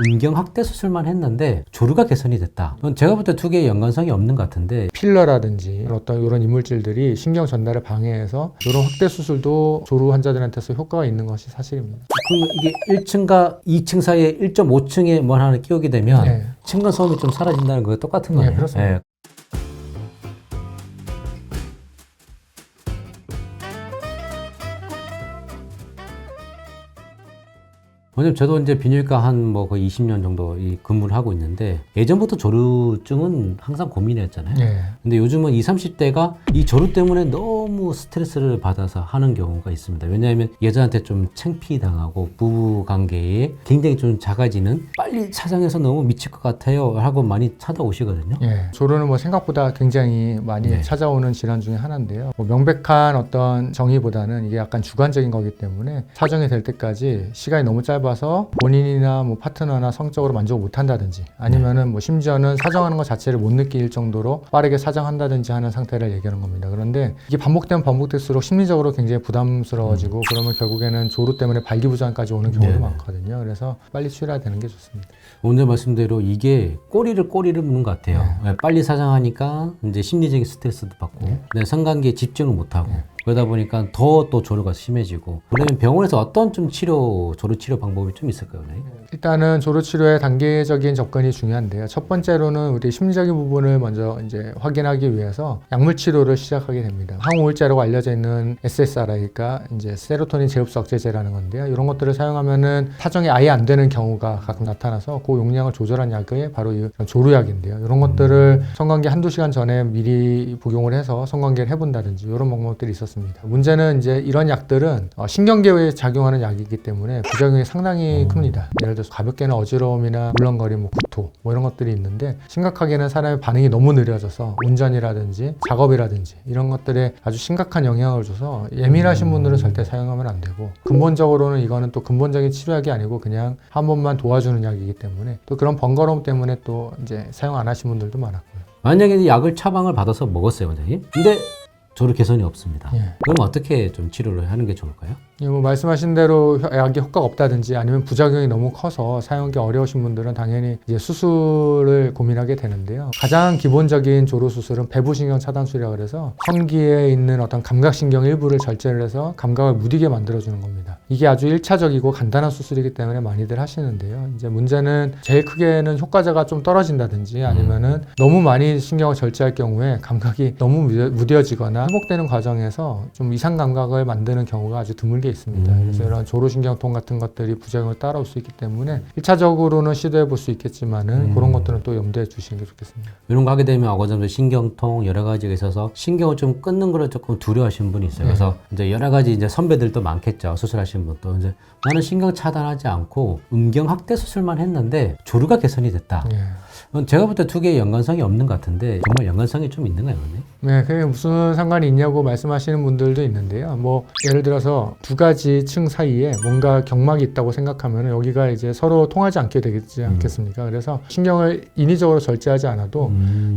음경 확대 수술만 했는데 조류가 개선이 됐다. 제가 볼 때 두 개의 연관성이 없는 것 같은데 필러라든지 어떤 이런 이물질들이 신경 전달을 방해해서 이런 확대 수술도 조루 환자들한테서 효과가 있는 것이 사실입니다. 그럼 이게 1층과 2층 사이에 1.5층에 뭘 하나 끼우게 되면 네. 층간 소음이 좀 사라진다는 거 똑같은 거예요. 네, 그렇습니다. 왜냐면 저도 이제 비뇨기과 한 뭐 거의 20년 정도 이 근무를 하고 있는데 예전부터 조루증은 항상 고민이었잖아요. 네. 근데 요즘은 20, 30대가 이 조루 때문에 너무 스트레스를 받아서 하는 경우가 있습니다. 왜냐하면 여자한테 좀 창피당하고 부부 관계에 굉장히 좀 작아지는 빨리 차장해서 너무 미칠 것 같아요 하고 많이 찾아오시거든요. 예, 조루는 뭐 생각보다 굉장히 많이 네. 찾아오는 질환 중에 하나인데요. 뭐 명백한 어떤 정의보다는 이게 약간 주관적인 거기 때문에 사정이 될 때까지 시간이 너무 짧아서 본인이나 뭐 파트너나 성적으로 만족을 못 한다든지 아니면은 뭐 심지어는 사정하는 것 자체를 못 느낄 정도로 빠르게 사정한다든지 하는 상태를 얘기하는 겁니다. 그런데 이게 반복되면 반복될수록 심리적으로 굉장히 부담스러워지고 그러면 결국에는 조루 때문에 발기부전까지 오는 경우도 네네. 많거든요. 그래서 빨리 치료해야 되는 게 좋습니다. 오늘 말씀대로 이게 꼬리를 무는 것 같아요. 네, 빨리 사장하니까 이제 심리적인 스트레스도 받고 네, 성관계에 집중을 못하고 그러다 보니까 더 또 조루가 심해지고 그러면 병원에서 어떤 좀 조루 치료 방법이 좀 있을까요? 네? 일단은 조루 치료의 단계적인 접근이 중요한데요. 첫 번째로는 우리 심리적인 부분을 먼저 이제 확인하기 위해서 약물 치료를 시작하게 됩니다. 항우울제라고 알려져 있는 SSRI가 이제 세로토닌 재흡수 억제제라는 건데요. 이런 것들을 사용하면은 사정이 아예 안 되는 경우가 가끔 나타나서 그 용량을 조절한 약이 바로 이 조루약인데요. 이런 것들을 성관계 한두 시간 전에 미리 복용을 해서 성관계를 해본다든지 이런 방법들이 있었습니다. 문제는 이제 이런 약들은 신경계에 작용하는 약이기 때문에 부작용이 상당히 큽니다. 예를 들어서 가볍게는 어지러움이나 물렁거림, 뭐 구토 뭐 이런 것들이 있는데 심각하게는 사람의 반응이 너무 느려져서 운전이라든지 작업이라든지 이런 것들에 아주 심각한 영향을 줘서 예민하신 분들은 절대 사용하면 안 되고 근본적으로는 이거는 또 근본적인 치료약이 아니고 그냥 한 번만 도와주는 약이기 때문에 또 그런 번거로움 때문에 또 이제 사용 안 하신 분들도 많았고요. 만약에 이 약을 처방을 받아서 먹었어요, 원장님. 근데 조루 개선이 없습니다. 예. 그럼 어떻게 좀 치료를 하는 게 좋을까요? 뭐 말씀하신 대로 약이 효과가 없다든지 아니면 부작용이 너무 커서 사용하기 어려우신 분들은 당연히 이제 수술을 고민하게 되는데요. 가장 기본적인 조루 수술은 배부신경 차단술이라고 해서 성기에 있는 어떤 감각신경 일부를 절제를 해서 감각을 무디게 만들어주는 겁니다. 이게 아주 1차적이고 간단한 수술이기 때문에 많이들 하시는데요. 이제 문제는 제일 크게는 효과가 좀 떨어진다든지 아니면은 너무 많이 신경을 절제할 경우에 감각이 너무 무뎌지거나 회복되는 과정에서 좀 이상 감각을 만드는 경우가 아주 드물게 있습니다. 그래서 이런 조루신경통 같은 것들이 부작용을 따라올 수 있기 때문에 1차적으로는 시도해 볼 수 있겠지만은 그런 것들은 또 염두에 두시는 게 좋겠습니다. 이런 거 하게 되면 아고점도 신경통 여러 가지가 있어서 신경을 좀 끊는 걸 조금 두려워하시는 분이 있어요. 그래서 이제 여러 가지 이제 선배들도 많겠죠. 수술하시는 분도 이제 나는 신경 차단하지 않고 음경 확대 수술만 했는데 조류가 개선이 됐다. 제가 볼 때 두 개의 연관성이 없는 것 같은데 정말 연관성이 좀 있는가요, 원장님? 네, 그게 무슨 상관이 있냐고 말씀하시는 분들도 있는데요. 뭐 예를 들어서 두 가지 층 사이에 뭔가 경막이 있다고 생각하면 여기가 이제 서로 통하지 않게 되지 않겠습니까? 그래서 신경을 인위적으로 절제하지 않아도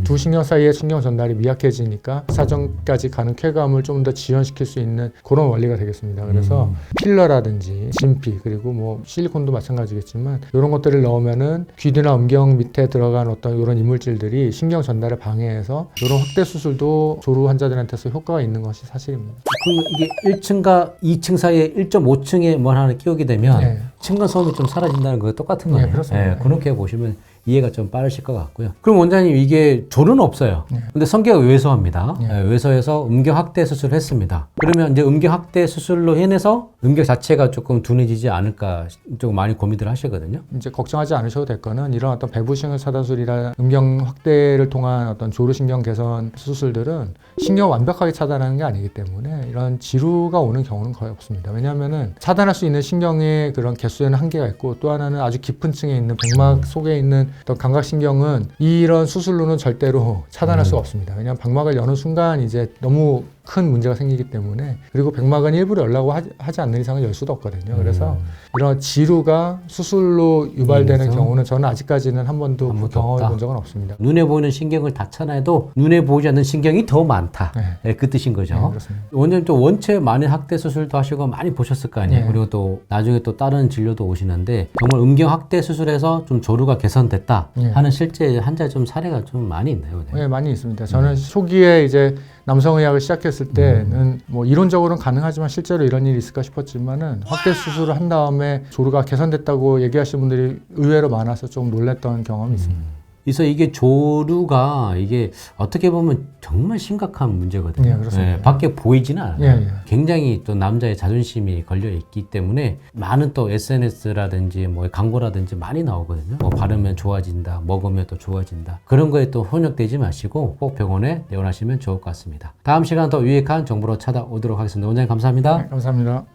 두 신경 사이에 신경 전달이 미약해지니까 사정까지 가는 쾌감을 좀 더 지연시킬 수 있는 그런 원리가 되겠습니다. 그래서 필러라든지 진피 그리고 뭐 실리콘도 마찬가지겠지만 이런 것들을 넣으면은 귀두나 음경 밑에 들어간 어떤 이런 이물질들이 신경 전달을 방해해서 이런 확대 수술도 조루 환자들한테서 효과가 있는 것이 사실입니다. 그럼 이게 1층과 2층 사이에 1.5층에 뭘 하나 끼우게 되면 층간 소음이 좀 사라진다는 거 똑같은 거예요. 그렇습니다. 그렇게 보시면 이해가 좀 빠르실 것 같고요. 그럼 원장님 이게 조루는 없어요. 근데 성기가 외소합니다. 외소해서 음경 확대 수술을 했습니다. 그러면 이제 음경 확대 수술로 인해서 음경 자체가 조금 둔해지지 않을까 좀 많이 고민들 하시거든요. 이제 걱정하지 않으셔도 될 거는 이런 어떤 배부신경 차단술이나 음경 확대를 통한 어떤 조루신경 개선 수술들은 신경을 완벽하게 차단하는 게 아니기 때문에 이런 지루가 오는 경우는 거의 없습니다. 왜냐하면은 차단할 수 있는 신경의 그런 개수에는 한계가 있고 또 하나는 아주 깊은 층에 있는 백막 속에 있는 어떤 감각신경은 이런 수술로는 절대로 차단할 수가 없습니다. 왜냐하면 방막을 여는 순간 이제 너무 큰 문제가 생기기 때문에 그리고 백막은 일부러 열라고 하지 않는 이상은 열 수도 없거든요. 그래서 이런 지루가 수술로 유발되는 그래서? 경우는 저는 아직까지는 한 번도 한 번도 경험해 없다. 본 적은 없습니다. 눈에 보이는 신경을 다 쳐내도 눈에 보이지 않는 신경이 더 많다. 네, 그 뜻인 거죠. 네, 그렇습니다. 원장님 또 원체 많은 학대 수술도 하시고 많이 보셨을 거 아니에요. 네. 그리고 또 나중에 또 다른 진료도 오시는데 정말 음경 학대 수술에서 좀 조루가 개선됐다 네. 하는 실제 환자 좀 사례가 좀 많이 있나요? 원장님? 네, 많이 있습니다. 저는 초기에 이제 남성의학을 시작했을 때는 뭐 이론적으로는 가능하지만 실제로 이런 일이 있을까 싶었지만은 확대 수술을 한 다음에 조루가 개선됐다고 얘기하시는 분들이 의외로 많아서 좀 놀랐던 경험이 있습니다. 그래서 이게 조루가 이게 어떻게 보면 정말 심각한 문제거든요. 네, 그렇습니다. 밖에 보이지는 않아요. 예, 예. 굉장히 또 남자의 자존심이 걸려 있기 때문에 많은 또 SNS라든지 뭐 광고라든지 많이 나오거든요. 뭐 바르면 좋아진다, 먹으면 또 좋아진다. 그런 거에 또 혼역되지 마시고 꼭 병원에 내원하시면 좋을 것 같습니다. 다음 시간 더 유익한 정보로 찾아오도록 하겠습니다. 원장님 감사합니다. 네, 감사합니다.